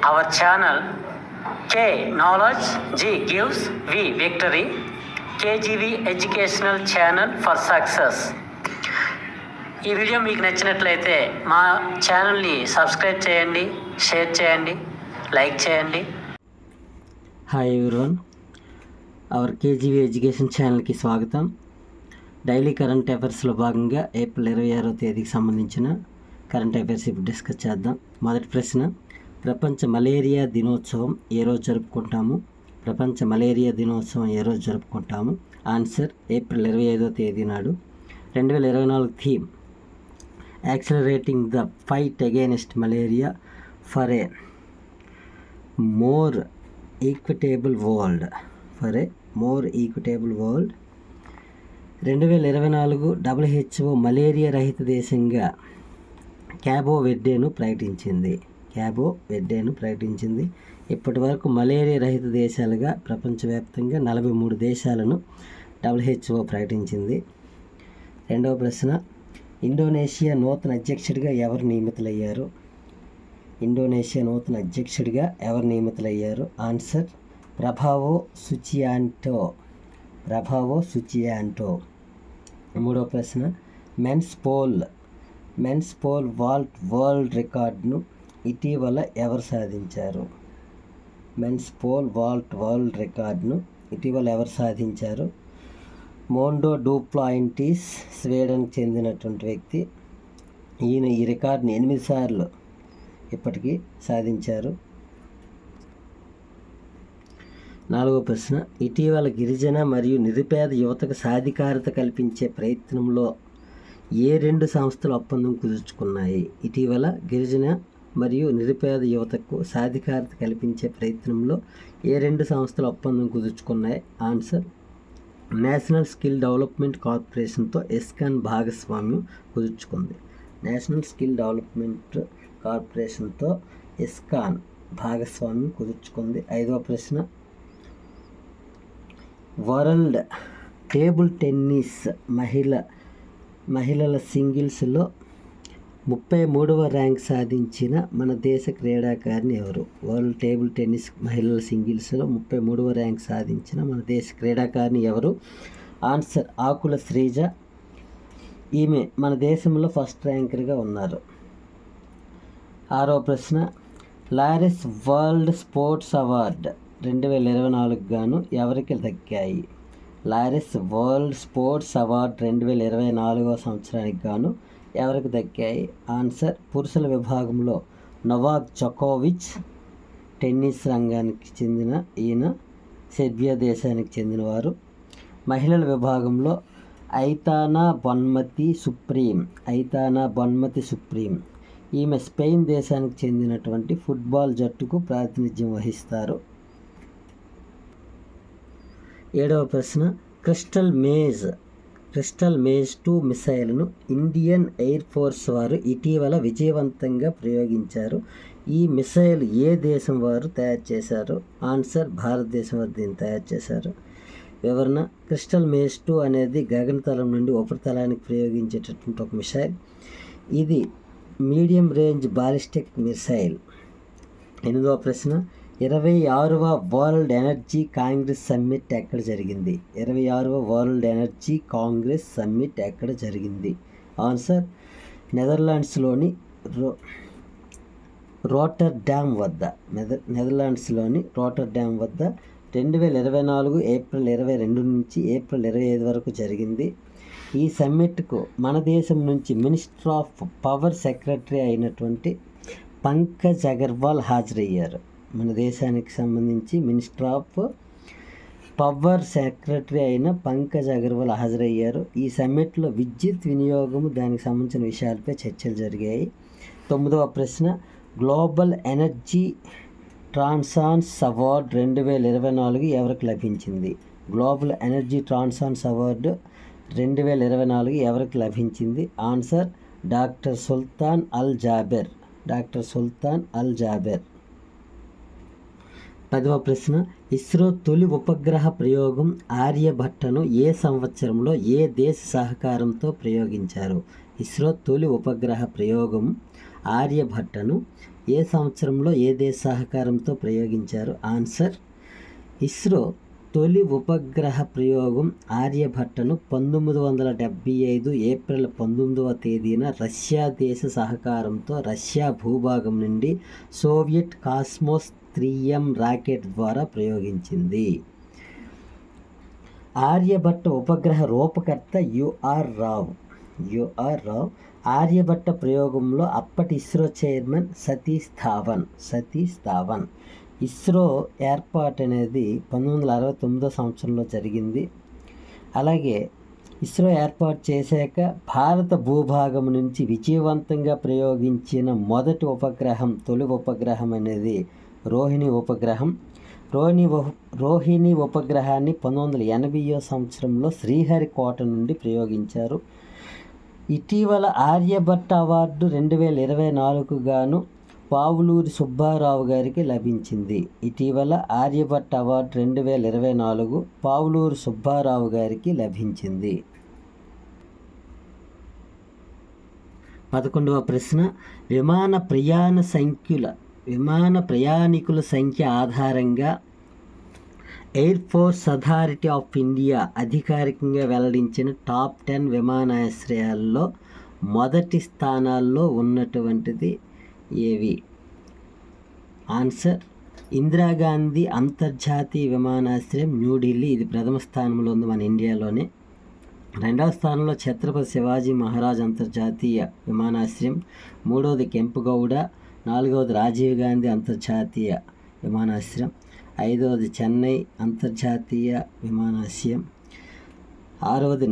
our channel K Knowledge G gives V Victory, KGV Educational Channel for Success. ఈ video మీకు నచ్చినట్లయితే మా ఛానల్ని సబ్స్క్రైబ్ చేయండి, షేర్ చేయండి, లైక్ చేయండి. Hi everyone, hour KGV education ఛానల్కి స్వాగతం. డైలీ కరెంట్ అఫైర్స్లో భాగంగా ఏప్రిల్ 26వ తేదీకి సంబంధించిన కరెంట్ అఫైర్స్ ఇప్పుడు డిస్కస్ చేద్దాం. మొదటి ప్రశ్న, ప్రపంచ మలేరియా దినోత్సవం ఏ రోజు జరుపుకుంటాము? ప్రపంచ మలేరియా దినోత్సవం ఏ రోజు జరుపుకుంటాము? ఆన్సర్ ఏప్రిల్ 25వ తేదీ నాడు. 2024 theme accelerating the fight against malaria for a more equitable world. 2024 WHO malaria రహిత దేశంగా క్యాబో వెర్డేను ప్రకటించింది. ఇప్పటి వరకు మలేరియా రహిత దేశాలుగా ప్రపంచవ్యాప్తంగా 43 దేశాలను WHO ప్రకటించింది. రెండవ ప్రశ్న, ఇండోనేషియా నూతన అధ్యక్షుడిగా ఎవరు నియమితులయ్యారు? Answer Prabowo Subianto. మూడవ ప్రశ్న, మెన్స్ పోల్ వాల్ట్ వరల్డ్ రికార్డును ఇటీవల ఎవరు సాధించారు? మోండో డూప్లాయింటీస్, స్వీడన్కి చెందినటువంటి వ్యక్తి. ఈయన ఈ రికార్డుని 8 సార్లు ఇప్పటికీ సాధించారు. నాలుగో ప్రశ్న, ఇటీవల గిరిజన మరియు నిరుపేద యువతకు సాధికారత కల్పించే ప్రయత్నంలో ఏ 2 సంస్థలు ఒప్పందం కుదుర్చుకున్నాయి? ఇటీవల గిరిజన మరియు నిరుపేద యువతకు సాధికారత కల్పించే ప్రయత్నంలో ఏ 2 సంస్థలు ఒప్పందం కుదుర్చుకున్నాయి? ఆన్సర్ నేషనల్ స్కిల్ డెవలప్మెంట్ కార్పొరేషన్తో ఎస్కాన్ భాగస్వామ్యం కుదుర్చుకుంది. ఐదవ ప్రశ్న, వరల్డ్ టేబుల్ టెన్నిస్ మహిళల సింగిల్స్లో 33వ ర్యాంక్ సాధించిన మన దేశ క్రీడాకారిణి ఎవరు? వరల్డ్ టేబుల్ టెన్నిస్ మహిళల సింగిల్స్లో 33వ ర్యాంక్ సాధించిన మన దేశ క్రీడాకారిణి ఎవరు? ఆన్సర్ ఆకుల శ్రీజ. ఈమె మన దేశంలో ఫస్ట్ ర్యాంకర్గా ఉన్నారు. ఆరో ప్రశ్న, లారెస్ వరల్డ్ స్పోర్ట్స్ అవార్డ్ 2024 గాను ఎవరికి దక్కాయి? లారెస్ వరల్డ్ స్పోర్ట్స్ అవార్డ్ 2024వ సంవత్సరానికి గాను ఎవరికి దక్కాయి? ఆన్సర్ పురుషుల విభాగంలో నొవాక్ జోకోవిచ్, టెన్నిస్ రంగానికి చెందిన ఈయన సెర్బియా దేశానికి చెందినవారు. మహిళల విభాగంలో ఐతానా బొన్మతి సుప్రీం, ఈమె స్పెయిన్ దేశానికి చెందినటువంటి ఫుట్బాల్ జట్టుకు ప్రాతినిధ్యం వహిస్తారు. ఏడవ ప్రశ్న, క్రిస్టల్ మేజ్ 2 మిసైల్ను ఇండియన్ ఎయిర్ ఫోర్స్ వారు ఇటీవల విజయవంతంగా ప్రయోగించారు. ఈ మిసైల్ ఏ దేశం వారు తయారు చేశారు? ఆన్సర్ భారతదేశం వారు దీన్ని తయారు చేశారు. వివరణ, క్రిస్టల్ మేజ్ 2 అనేది గగనతలం నుండి ఉపరితలానికి ప్రయోగించేటటువంటి ఒక మిసైల్. ఇది మీడియం రేంజ్ బాలిస్టిక్ మిసైల్. 8వ ప్రశ్న, 26వ వరల్డ్ ఎనర్జీ కాంగ్రెస్ సమ్మిట్ ఎక్కడ జరిగింది? 26వ వరల్డ్ ఎనర్జీ కాంగ్రెస్ సమ్మిట్ ఎక్కడ జరిగింది? ఆన్సర్ నెదర్లాండ్స్లోని రోటర్డామ్ వద్ద 2024 ఏప్రిల్ 22 నుంచి ఏప్రిల్ 25 వరకు జరిగింది. ఈ సమ్మిట్కు మన దేశం నుంచి మినిస్టర్ ఆఫ్ పవర్ సెక్రటరీ అయినటువంటి పంకజ్ అగర్వాల్ హాజరయ్యారు. మన దేశానికి సంబంధించి మినిస్టర్ ఆఫ్ పవర్ సెక్రటరీ అయిన పంకజ్ అగర్వాల్ హాజరయ్యారు. ఈ సమ్మిట్లో విద్యుత్ వినియోగము, దానికి సంబంధించిన విషయాలపై చర్చలు జరిగాయి. 9వ ప్రశ్న, గ్లోబల్ ఎనర్జీ ట్రాన్సాన్స్ అవార్డు 2024 ఎవరికి లభించింది? గ్లోబల్ ఎనర్జీ ట్రాన్సాన్స్ అవార్డు 2024 ఎవరికి లభించింది? ఆన్సర్ డాక్టర్ సుల్తాన్ అల్ జాబెర్. 10వ ప్రశ్న, ఇస్రో తొలి ఉపగ్రహ ప్రయోగం ఆర్యభట్టను ఏ సంవత్సరంలో ఏ దేశ సహకారంతో ప్రయోగించారు? ఇస్రో తొలి ఉపగ్రహ ప్రయోగం ఆర్యభట్టను ఏ సంవత్సరంలో ఏ దేశ సహకారంతో ప్రయోగించారు? ఆన్సర్ ఇస్రో తొలి ఉపగ్రహ ప్రయోగం ఆర్యభట్టను 1975 ఏప్రిల్ 19వ తేదీన రష్యా దేశ సహకారంతో రష్యా భూభాగం నుండి సోవియట్ కాస్మోస్ 3M రాకెట్ ద్వారా ప్రయోగించింది. ఆర్యభట్ట ఉపగ్రహ రూపకర్త యుఆర్ రావ్. ఆర్యభట్ట ప్రయోగంలో అప్పటి ఇస్రో చైర్మన్ సతీష్ ధావన్. ఇస్రో ఏర్పాటు అనేది 1969 సంవత్సరంలో జరిగింది. అలాగే ఇస్రో ఏర్పాటు చేశాక భారత భూభాగం నుంచి విజయవంతంగా ప్రయోగించిన మొదటి ఉపగ్రహం, తొలి ఉపగ్రహం అనేది రోహిణి ఉపగ్రహం. రోహిణి ఉపగ్రహాన్ని 1980 సంవత్సరంలో శ్రీహరికోట నుండి ప్రయోగించారు. ఇటీవల ఆర్యభట్ట అవార్డు 2024 గాను పావులూరి సుబ్బారావు గారికి లభించింది. ఇటీవల ఆర్యభట్ట అవార్డు 2024 పావులూరి సుబ్బారావు గారికి లభించింది. 11వ ప్రశ్న, విమాన ప్రయాణికుల సంఖ్య ఆధారంగా air force authority of India అధికారికంగా వెల్లడించిన టాప్ 10 విమానాశ్రయాల్లో మొదటి స్థానాల్లో ఉన్నటువంటిది ఏవి? ఆన్సర్ ఇందిరాగాంధీ అంతర్జాతీయ విమానాశ్రయం, న్యూఢిల్లీ. ఇది ప్రథమ స్థానంలో ఉంది మన ఇండియాలోనే. రెండవ స్థానంలో ఛత్రపతి శివాజీ మహారాజ్ అంతర్జాతీయ విమానాశ్రయం. మూడవది కెంపుగౌడ. నాలుగవది రాజీవ్ గాంధీ అంతర్జాతీయ విమానాశ్రయం. ఐదవది చెన్నై అంతర్జాతీయ విమానాశ్రయం. ఆరవది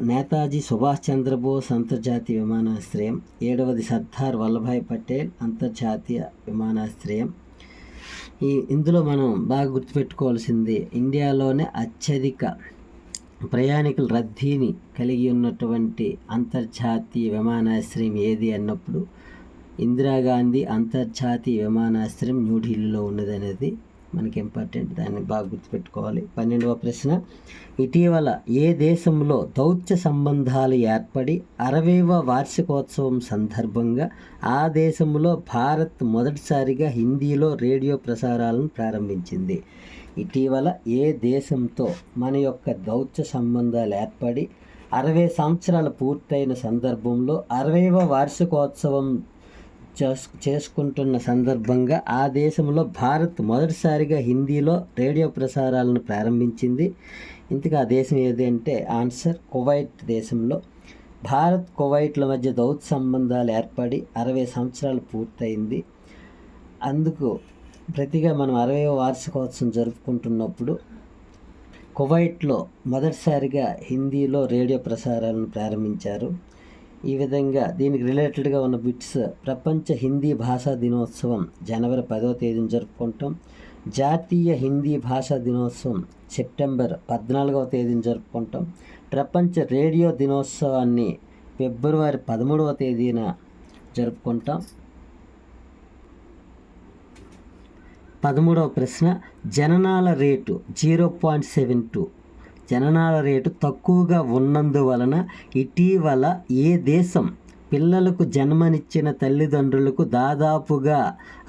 నేతాజీ సుభాష్ చంద్రబోస్ అంతర్జాతీయ విమానాశ్రయం. ఏడవది సర్దార్ వల్లభాయ్ పటేల్ అంతర్జాతీయ విమానాశ్రయం. ఇందులో మనం బాగా గుర్తుపెట్టుకోవాల్సింది, ఇండియాలోనే అత్యధిక ప్రయాణికుల రద్దీని కలిగి ఉన్నటువంటి అంతర్జాతీయ విమానాశ్రయం ఏది అన్నప్పుడు ఇందిరాగాంధీ అంతర్జాతీయ విమానాశ్రయం న్యూఢిల్లీలో ఉన్నది అనేది మనకి ఇంపార్టెంట్, దాన్ని బాగా గుర్తుపెట్టుకోవాలి. 12వ ప్రశ్న, ఇటీవల ఏ దేశంలో దౌత్య సంబంధాలు ఏర్పడి 60వ వార్షికోత్సవం సందర్భంగా ఆ దేశంలో భారత్ మొదటిసారిగా హిందీలో రేడియో ప్రసారాలను ప్రారంభించింది? ఇటీవల ఏ దేశంతో మన యొక్క దౌత్య సంబంధాలు ఏర్పడి 60 సంవత్సరాలు పూర్తయిన సందర్భంలో 60వ వార్షికోత్సవం చేసుకుంటున్న సందర్భంగా ఆ దేశంలో భారత్ మొదటిసారిగా హిందీలో రేడియో ప్రసారాలను ప్రారంభించింది? ఇంతగా ఆ దేశం ఏది అంటే ఆన్సర్ కువైట్ దేశంలో. భారత్ కువైట్ల మధ్య దౌత్య సంబంధాలు ఏర్పడి 60 సంవత్సరాలు పూర్తయింది. అందుకు ప్రతిగా మనం 60వ వార్షికోత్సవం జరుపుకుంటున్నప్పుడు కువైట్లో మొదటిసారిగా హిందీలో రేడియో ప్రసారాలను ప్రారంభించారు. ఈ విధంగా దీనికి రిలేటెడ్గా ఉన్న బిట్స్, ప్రపంచ హిందీ భాషా దినోత్సవం జనవరి 10వ తేదీన జరుపుకుంటాం. జాతీయ హిందీ భాషా దినోత్సవం సెప్టెంబర్ 14వ తేదీన జరుపుకుంటాం. ప్రపంచ రేడియో దినోత్సవాన్ని ఫిబ్రవరి 13వ తేదీన జరుపుకుంటాం. 13వ ప్రశ్న, జననాల రేటు 0.72 జననాల రేటు తక్కువగా ఉన్నందువలన ఇటీవల ఏ దేశం పిల్లలకు జన్మనిచ్చిన తల్లిదండ్రులకు దాదాపుగా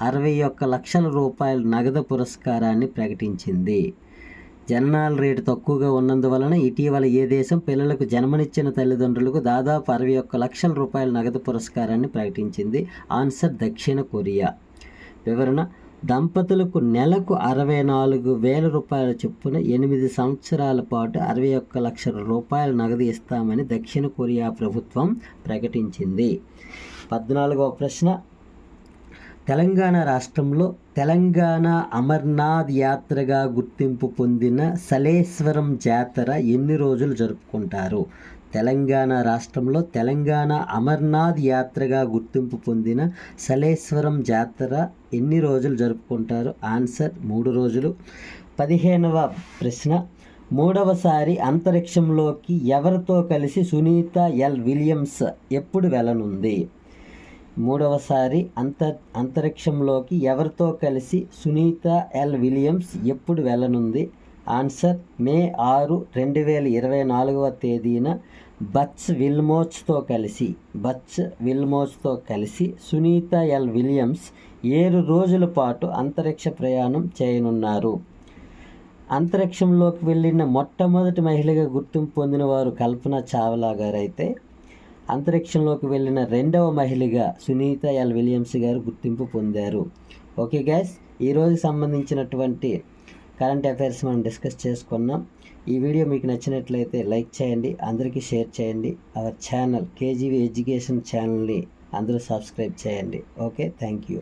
61 లక్షల రూపాయల నగదు పురస్కారాన్ని ప్రకటించింది? జననాల రేటు తక్కువగా ఉన్నందువలన ఇటీవల ఏ దేశం పిల్లలకు జన్మనిచ్చిన తల్లిదండ్రులకు దాదాపు 61 లక్షల రూపాయల నగదు పురస్కారాన్ని ప్రకటించింది? ఆన్సర్ దక్షిణ కొరియా. వివరణ, దంపతులకు నెలకు 64,000 రూపాయల చొప్పున 8 సంవత్సరాల పాటు 61 లక్షల రూపాయల నగదు ఇస్తామని దక్షిణ కొరియా ప్రభుత్వం ప్రకటించింది. 14వ ప్రశ్న, తెలంగాణ రాష్ట్రంలో తెలంగాణ అమర్నాథ్ యాత్రగా గుర్తింపు పొందిన సలేశ్వరం జాతర ఎన్ని రోజులు జరుపుకుంటారు? తెలంగాణ రాష్ట్రంలో తెలంగాణ అమర్నాథ్ యాత్రగా గుర్తింపు పొందిన సలేశ్వరం జాతర ఎన్ని రోజులు జరుపుకుంటారు? ఆన్సర్ 3 రోజులు. 15వ ప్రశ్న, మూడవసారి అంతరిక్షంలోకి ఎవరితో కలిసి సునీత ఎల్ విలియమ్స్ ఎప్పుడు వెళ్ళనుంది? మూడవసారి అంతరిక్షంలోకి ఎవరితో కలిసి సునీత ఎల్ విలియమ్స్ ఎప్పుడు వెళ్ళనుంది? ఆన్సర్ మే 6, 2024వ తేదీన బచ్ విల్మోచ్తో కలిసి సునీత ఎల్ విలియమ్స్ 7 రోజుల పాటు అంతరిక్ష ప్రయాణం చేయనున్నారు. అంతరిక్షంలోకి వెళ్ళిన మొట్టమొదటి మహిళగా గుర్తింపు పొందిన వారు కల్పన చావ్లా గారు అయితే, అంతరిక్షంలోకి వెళ్ళిన 2వ మహిళగా సునీత ఎల్ విలియమ్స్ గారు గుర్తింపు పొందారు. ఓకే గైస్, ఈరోజు సంబంధించినటువంటి కరెంట్ అఫైర్స్ మనం డిస్కస్ చేసుకున్నాం. ఈ వీడియో మీకు నచ్చినట్లయితే లైక్ చేయండి, అందరికీ షేర్ చేయండి. అవర్ ఛానల్ కేజీవి ఎడ్యుకేషన్ ఛానల్ని అందరూ సబ్స్క్రైబ్ చేయండి. Okay, thank you.